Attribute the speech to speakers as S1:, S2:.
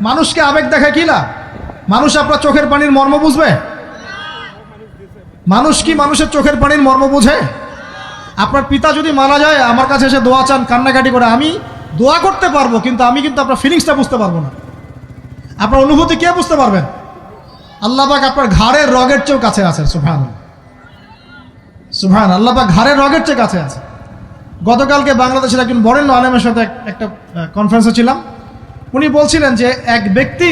S1: মানুষকে আবেগ দেখা কি লাভ? মানুষ আপনার চোখের পানির মর্ম বুঝবে? মানুষ কি মানুষের চোখের পানির মর্ম বুঝে? আপনার পিতা যদি মারা যায়, আমার কাছে এসে দোয়া চান কান্নাকাটি করে, আমি দোয়া করতে পারবো, কিন্তু আমি কিন্তু আপনার ফিলিংসটা বুঝতে পারবো না। আপনার অনুভূতি কে বুঝতে পারবেন? আল্লাহ পাক আপনার ঘাড়ের রগের চেয়েও কাছে আছেন। সুবহানাল্লাহ, সুবহানাল্লাহ। আল্লাহ পাক ঘাড়ের রগের চেয়ে কাছে আছে। গতকালকে বাংলাদেশের একজন বরেণ্য আলেমের সাথে একটা কনফারেন্সে ছিলাম। উনি বলছিলেন যে এক ব্যক্তি